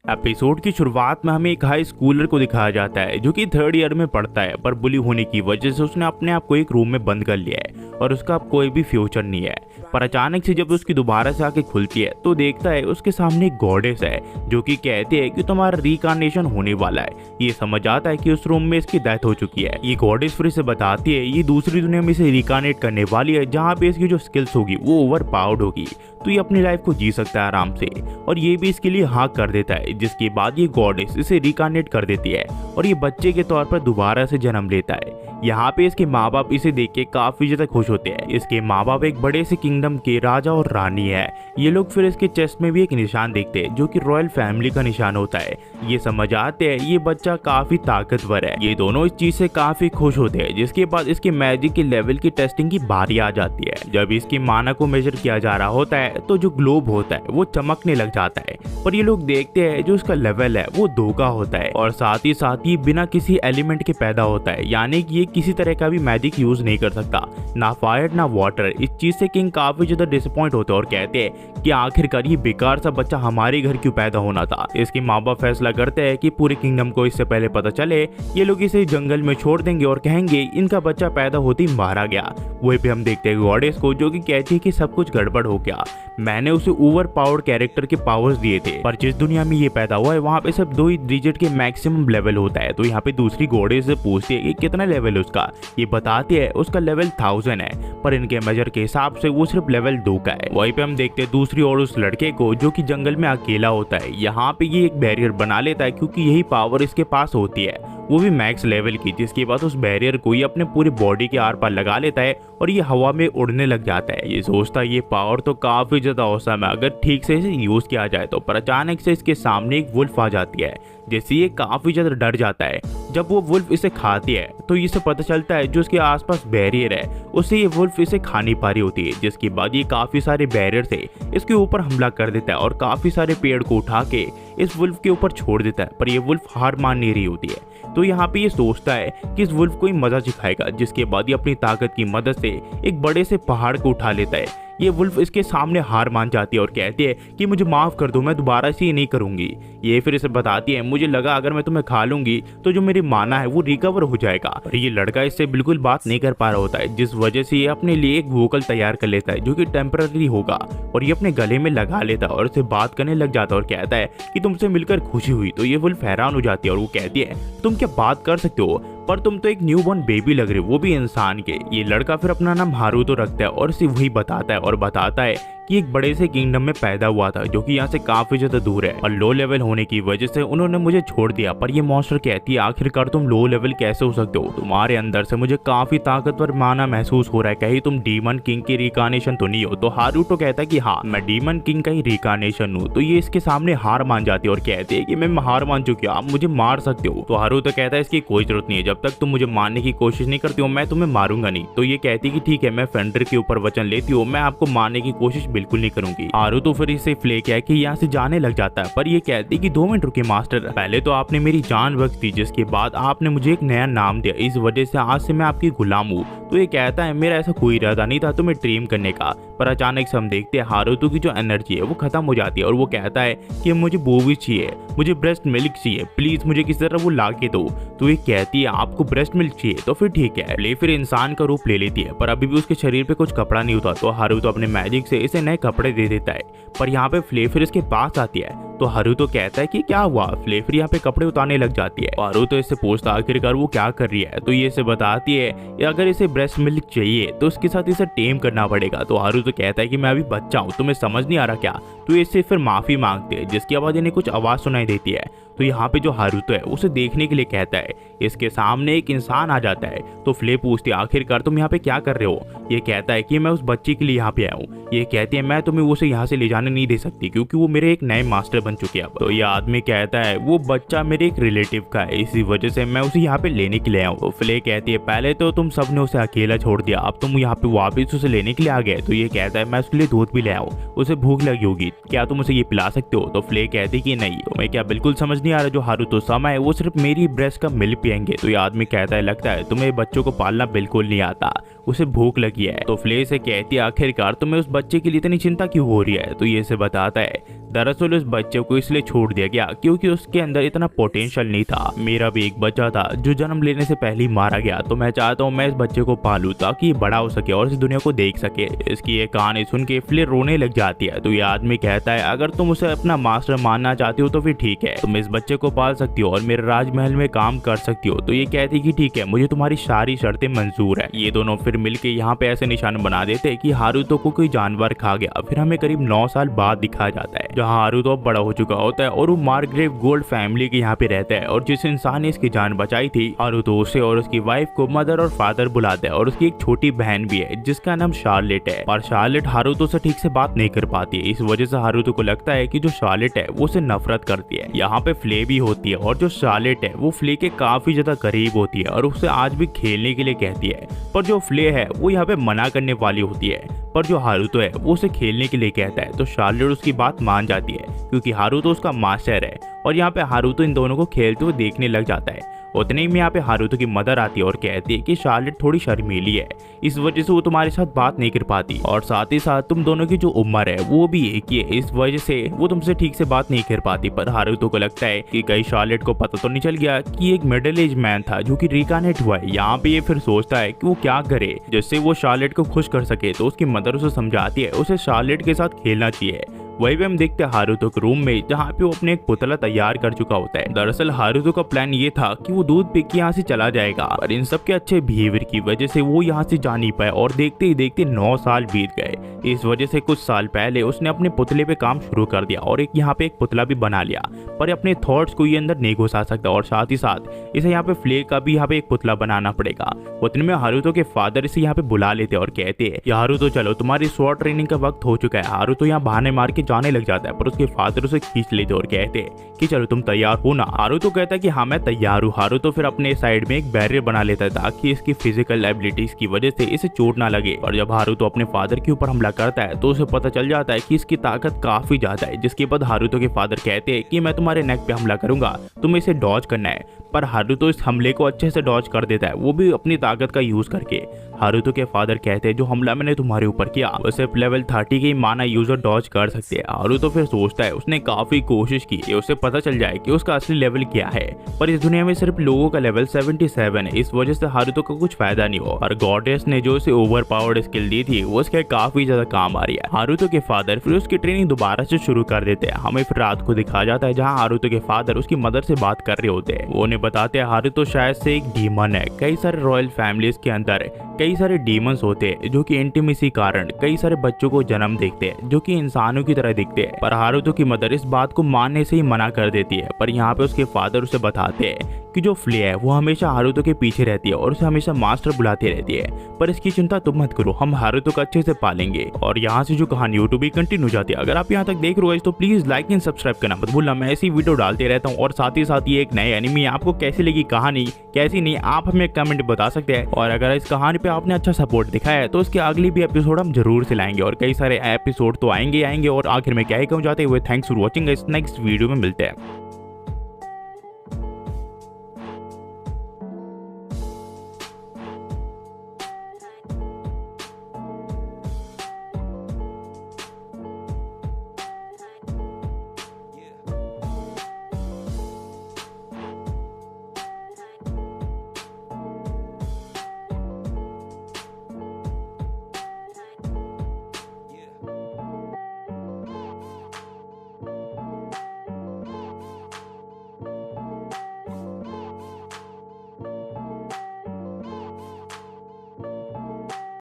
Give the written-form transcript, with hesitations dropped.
Episode की शुरुआत में हमें एक हाई स्कूलर को दिखाया जाता है जो कि थर्ड ईयर में पढ़ता है, पर बुली होने की वजह से उसने अपने आप को एक रूम में बंद कर लिया है और उसका अब कोई भी फ्यूचर नहीं है। पर अचानक से जब उसकी दोबारा से आंखें खुलती है तो देखता है उसके सामने एक गॉडेस है जो कि कहती है कि तुम्हारा रिकार्नेशन होने वाला है। ये समझ आता है कि उस रूम में इसकी डेथ हो चुकी है। ये गॉडेस फिर इसे बताती है ये दूसरी दुनिया में इसे रिकार्नेट करने वाली है जहाँ पे इसकी जो स्किल्स होगी वो ओवर पावर्ड होगी, तो ये अपनी लाइफ को जी सकता है आराम से। और ये भी इसके लिए हाँ कर देता है, जिसके बाद ये गॉडेस इसे रिकार्नेट कर देती है और ये बच्चे के तौर पर दोबारा से जन्म लेता है। यहाँ पे इसके माँ बाप इसे देख के काफी ज्यादा खुश होते हैं। इसके माँ बाप एक बड़े से किंगडम के राजा और रानी है। ये लोग फिर इसके चेस्ट में भी एक निशान देखते हैं जो कि रॉयल फैमिली का निशान होता है। ये समझ आते हैं ये बच्चा काफी ताकतवर है। ये दोनों इस चीज से काफी खुश होते हैं। जिसके बाद इसके मैजिक के लेवल की टेस्टिंग की बारी आ जाती है। जब इसकी माना को मेजर किया जा रहा होता है तो जो ग्लोब होता है वो चमकने लग जाता है, पर ये लोग देखते हैं जो उसका लेवल है वो 2 का होता है और साथ ही बिना किसी एलिमेंट के पैदा होता है, यानी कि ये किसी तरह का भी मैजिक यूज नहीं कर सकता, ना फायर ना वाटर। इस चीज से किंग काफी ज्यादा डिसअपॉइंट होते हैं और कहते हैं कि आखिरकार ये बेकार सा बच्चा हमारे घर क्यों पैदा होना था। इसके माँ बाप फैसला करते हैं कि पूरे किंगडम को इससे पहले पता चले ये लोग इसे जंगल में छोड़ देंगे और कहेंगे इनका बच्चा पैदा होते ही मारा गया। वही पे हम देखते हैं गॉडेस को जो कि कहती है कि सब कुछ गड़बड़ हो गया, मैंने उसे ओवर पावर्ड कैरेक्टर के पावर्स दिए थे, पर जिस दुनिया में ये पैदा हुआ है वहाँ पे सिर्फ 2 ही डिजिट के मैक्सिमम लेवल होता है। तो यहाँ पे दूसरी गॉडेस से पूछती है कि कितना लेवल है उसका। ये बताती है उसका लेवल 1000 है, पर इनके मेजर के हिसाब से वो सिर्फ लेवल 2 का है। वहीं पे हम देखते हैं दूसरी और उस लड़के को जो कि जंगल में अकेला होता है। यहाँ पे ये एक बैरियर बना लेता है क्योंकि यही पावर इसके पास होती है, वो भी मैक्स लेवल की। जिसके बाद उस बैरियर को ये अपने पूरी बॉडी के आर पार लगा लेता है और ये हवा में उड़ने लग जाता है। ये सोचता है ये पावर तो काफी ज्यादा औसम है अगर ठीक से इसे यूज किया जाए तो, पर अचानक से इसके सामने एक वुल्फ आ जाती है। जैसे ये काफी ज्यादा डर जाता है। जब वो वुल्फ इसे खाती है तो इसे पता चलता है जो उसके आसपास बैरियर है उससे ये वुल्फ इसे खा नहीं पा रही होती है। जिसके बाद ये काफी सारे बैरियर से इसके ऊपर हमला कर देता है और काफी सारे पेड़ को उठा के इस वुल्फ के ऊपर छोड़ देता है, पर ये वुल्फ हार मान नहीं रही होती है। तो यहाँ पे ये सोचता है कि इस वुल्फ को ही मजा सिखाएगा। जिसके बाद ये अपनी ताकत की मदद से एक बड़े से पहाड़ को उठा लेता है। ये वुल्फ इसके सामने हार मान जाती है और कहती है कि मुझे माफ कर दो, मैं दोबारा से ये नहीं करूंगी। ये फिर इसे बताती है मुझे लगा अगर मैं तुम्हें खा लूंगी तो जो मेरी माना है वो रिकवर हो जाएगा। और ये लड़का इससे बिल्कुल बात नहीं कर पा रहा होता है, जिस वजह से ये अपने लिए एक वोकल तैयार कर लेता है जो कि टेम्पररी होगा और ये अपने गले में लगा लेता है और उससे बात करने लग जाता है और कहता है कि तुमसे मिलकर खुशी हुई। तो ये वुल्फ हैरान हो जाती है और वो कहती है तुम क्या बात कर सकते हो, पर तुम तो एक न्यूबॉर्न बेबी लग रहे हो, वो भी इंसान के। ये लड़का फिर अपना नाम हारूतो रखता है और इसे वही बताता है और बताता है कि एक बड़े से किंगडम में पैदा हुआ था जो कि यहाँ से काफी ज्यादा दूर है और लो लेवल होने की वजह से उन्होंने मुझे छोड़ दिया। पर ये मॉन्स्टर कहती है आखिरकार तुम लो लेवल कैसे हो सकते हो, तुम्हारे अंदर से मुझे काफी ताकतवर माना महसूस हो रहा है, कहीं तुम डीमन किंग की रिकार्नेशन तो नहीं हो। तो हारूतो कहता है कि हाँ मैं डीमन किंग का ही रिकार्नेशन हूँ। तो ये इसके सामने हार मान जाती है और कहती है कि मैं हार मान चुकी हूँ, आप मुझे मार सकते हो। तो हारूतो कहता है इसकी कोई जरूरत नहीं है, जब तक तुम मुझे मारने की कोशिश नहीं करती हो मैं तुम्हें मारूंगा नहीं। तो ये कहती है कि ठीक है मैं फेंडर के ऊपर वचन लेती हूँ, मैं आपको मारने की कोशिश बिल्कुल नहीं करूंगी। हारूतो फिर इसे फ्लेक है कि यहाँ से जाने लग जाता है, पर ये कहती कि 2 मिनट रुके मास्टर, पहले तो आपने मेरी जान बख्श दी, जिसके बाद आपने मुझे एक नया नाम दिया, इस वजह से आज से मैं आपकी गुलाम हूँ। तो ये कहता है मेरा ऐसा कोई इरादा नहीं था तुम्हें ट्रेन करने का। पर अचानक से हम देखते हैं हारूतो की जो एनर्जी है वो खत्म हो जाती है और वो कहता है कि मुझे बोविस चाहिए, मुझे ब्रेस्ट मिल्क चाहिए, प्लीज मुझे किसी तरह वो ला के दो। तो ये कहती है आपको ब्रेस्ट मिल्क चाहिए, तो फिर ठीक है। ले फिर इंसान का रूप ले लेती है, पर अभी भी उसके शरीर पे कुछ कपड़ा नहीं होता। तो हारूतो अपने मैजिक से इसे नए कपड़े दे देता है। पर यहाँ पे फ्लेफिर इसके पास आती है तो हारूतो कहता है कि क्या हुआ। फ्लेफिर यहाँ पे कपड़े उतारने लग जाती है। हारूतो इससे पूछता आखिरकार वो क्या कर रही है। तो ये इसे बताती है अगर इसे ब्रेस्ट मिल्क चाहिए तो उसके साथ इसे टेम करना पड़ेगा। तो हारूतो कहता है कि मैं अभी बच्चा हूँ, तुम्हें समझ नहीं आ रहा क्या। तो ये इससे फिर माफी मांगते हैं, जिसके बाद इन्हें कुछ आवाज सुनाई देती है। तो यहाँ पे जो हारूतो है उसे देखने के लिए कहता है। इसके सामने एक इंसान आ जाता है। तो फ्ले पूछती है आखिरकार तुम यहाँ पे क्या कर रहे हो। ये कहता है कि मैं उस बच्चे के लिए यहाँ पे आया हूँ। ये कहती है मैं तुम्हें उसे यहाँ से ले जाने नहीं दे सकती क्योंकि वो मेरे एक नए मास्टर बन चुके हैं। तो ये आदमी कहता है वो बच्चा मेरे एक रिलेटिव का है, इसी वजह से मैं उसे यहाँ पे लेने के लिए आया हूँ। तो फ्ले कहती है पहले तो तुम सबने उसे अकेला छोड़ दिया, अब तुम यहाँ पे वापस उसे लेने के लिए आ गए। तो ये कहता है मैं उसके लिए दूध भी ले आऊँ, उसे भूख लगी होगी, क्या तुम उसे ये पिला सकते हो। तो फ्ले कहती कि नहीं। तो मैं क्या बिल्कुल समझ नहीं आ रहा जो हारूतो समय है वो सिर्फ मेरी ब्रेस्ट का मिल्क पियेंगे। तो ये आदमी कहता है लगता है तुम्हें बच्चों को पालना बिल्कुल नहीं आता। उसे भूख लगी है। तो फ्ले से कहती है आखिरकार तुम्हें उस बच्चे के लिए इतनी चिंता क्यों हो रही है। तो ये से बताता है दरअसल उस बच्चे को इसलिए छोड़ दिया गया क्योंकि उसके अंदर इतना पोटेंशियल नहीं था। मेरा भी एक बच्चा था जो जन्म लेने से पहले ही मारा गया, तो मैं चाहता हूँ मैं इस बच्चे को पालूं ताकि ये बड़ा हो सके और इस दुनिया को देख सके। इसकी ये कहानी सुन के फ्ले रोने लग जाती है। तो ये आदमी कहता है अगर तुम उसे अपना मास्टर मानना चाहती हो तो फिर ठीक है, तुम इस बच्चे को पाल सकती हो और मेरे राजमहल में काम कर सकती हो। तो ये कहती कि ठीक है, मुझे तुम्हारी सारी शर्तें मंजूर है। ये दोनों फिर मिलके यहाँ पे ऐसे निशान बना देते हैं कि हारुतो को कोई जानवर खा गया। फिर हमें करीब 9 साल बाद दिखाया जाता है जहाँ हारुतो अब बड़ा हो चुका होता है और वो मार्ग्रेव गोल्ड फैमिली के यहाँ पे रहता है। और जिस इंसान ने इसकी जान बचाई थी हारुतो उसे और उसकी वाइफ को मदर और फादर बुलाता है। और उसकी एक छोटी बहन भी है जिसका नाम शार्लेट है। और शार्लेट हारुतो से ठीक से बात नहीं कर पाती है। इस वजह से हारुतो को लगता है कि जो शार्लेट है वो उसे नफरत करती है। यहाँ पे फ्ले भी होती है और जो शार्लेट है वो फ्ले के काफी ज्यादा करीब होती है और उसे आज भी खेलने के लिए कहती है। पर जो फ्ले है वो यहाँ पे मना करने वाली होती है, पर जो हारुतो है वो उसे खेलने के लिए कहता है। तो शार्लेट उसकी बात मान जाती है क्योंकि हारुतो उसका मास्टर है। और यहाँ पे हारुतो इन दोनों को खेलते हुए देखने लग जाता है। उतने ही में यहाँ पे हारुतो की मदर आती है और कहती है कि शार्लेट थोड़ी शर्मीली है, इस वजह से वो तुम्हारे साथ बात नहीं कर पाती और साथ ही साथ तुम दोनों की जो उम्र है वो भी एक ही है, इस वजह से वो तुमसे ठीक से बात नहीं कर पाती। पर हारुतो को लगता है कि कहीं शार्लेट को पता तो नहीं चल गया कि एक मिडिल एज मैन था जो कि रिकानेट हुआ है। यहाँ पे ये फिर सोचता है कि वो क्या करे जिससे वो शार्लेट को खुश कर सके। तो उसकी मदर उसे समझाती है उसे शार्लेट के साथ खेलना चाहिए। वही भी हम देखते हैं हारुतो के रूम में जहाँ पे वो अपने एक पुतला तैयार कर चुका होता है। दरअसल हारुतो का प्लान ये था कि वो दूध पी के यहाँ से चला जाएगा, पर इन सब के अच्छे बिहेवियर की वजह से वो यहाँ से जा नहीं पाया और देखते ही देखते 9 साल बीत गए। इस वजह से कुछ साल पहले उसने अपने पुतले पे काम शुरू कर दिया और यहाँ पे एक पुतला भी बना लिया, पर अपने थॉट्स को ये अंदर नहीं घुसा सकता और साथ ही साथ इसे यहाँ पे फ्ले का भी यहाँ पे एक पुतला बनाना पड़ेगा। उतने में हारुतो के फादर इसे यहाँ पे बुला लेते और कहते हैं हारुतो चलो तुम्हारी स्वॉर्ड ट्रेनिंग का वक्त हो चुका है। हारुतो यहाँ बहाने मार के जाने लग जाता है, पर उसके फादर उसे खींच लेते और कहते हैं कि चलो तुम तैयार हो ना। हारुतो कहता है कि हाँ मैं तैयार हूँ। हारुतो फिर अपने साइड में एक बैरियर बना लेता है ताकि इसकी फिजिकल एबिलिटीज की वजह से इसे चोट ना लगे। और जब हारुतो अपने फादर के ऊपर हमला करता है तो उसे पता चल जाता है कि इसकी ताकत काफी ज्यादा है, जिसके बाद हारुतो के फादर कहते हैं कि मैं तुम्हारे नेक पे हमला करूंगा, तुम्हें इसे डॉज करना है। पर हारुतो इस हमले को अच्छे से डॉज कर देता है, वो भी अपनी ताकत का यूज करके। हारुतो के फादर कहते हैं जो हमला मैंने तुम्हारे ऊपर किया वो सिर्फ लेवल 30 के माना यूजर डॉज कर सकते हैं। हारुतो फिर सोचता है उसने काफी कोशिश की कि उसे पता चल जाए कि उसका असली लेवल क्या है, पर इस दुनिया में सिर्फ लोगों का लेवल 77 है। इस वजह से हारुतो को कुछ फायदा नहीं हो और गॉडेस ने जो उसे ओवर पावर्ड स्किल दी थी वो उसके काफी ज्यादा काम आ रही है। हारुतो के फादर फिर उसकी ट्रेनिंग दोबारा से शुरू कर देते हैं। हमें फिर रात को दिखाया जाता है जहाँ हारुतो के फादर उसकी मदर से बात कर रहे होते हैं। वो उन्हें बताते हैं हारुतो शायद से एक डीमन है। कई सारे रॉयल फैमिलीज के अंदर कई सारे डीमंस होते हैं जो कि इंटीमेसी कारण कई सारे बच्चों को जन्म देते हैं जो कि इंसानों की तरह दिखते हैं। पर हारुतो की मदर इस बात को मानने से ही मना कर देती है। पर यहाँ पे उसके फादर उसे बताते हैं कि जो फ्ले है वो हमेशा हारुतो के पीछे रहती है और उसे हमेशा मास्टर बुलाती रहती है, पर इसकी चिंता तुम मत करो, हम हारुतो को अच्छे से पालेंगे। और यहाँ से जो कहानी यूट्यूब भी कंटिन्यू जाती है। अगर आप यहाँ तक देख रहे हो तो प्लीज लाइक एंड सब्सक्राइब करना मत भूलना, मैं ऐसी वीडियो डालते रहता हूँ। और साथ ही साथ ये एक नए एनिमी, आपको कैसी लगी कहानी कैसी नहीं आप हमें कमेंट बता सकते हैं। और अगर इस कहानी पे आपने अच्छा सपोर्ट दिखाया है तो उसके अगली भी एपिसोड हम जरूर से लाएंगे और कई सारे एपिसोड तो आएंगे। और आखिर में क्या ही कहूँ जाते हुए थैंक्स फॉर वॉचिंग, इस नेक्स्ट वीडियो में मिलते हैं।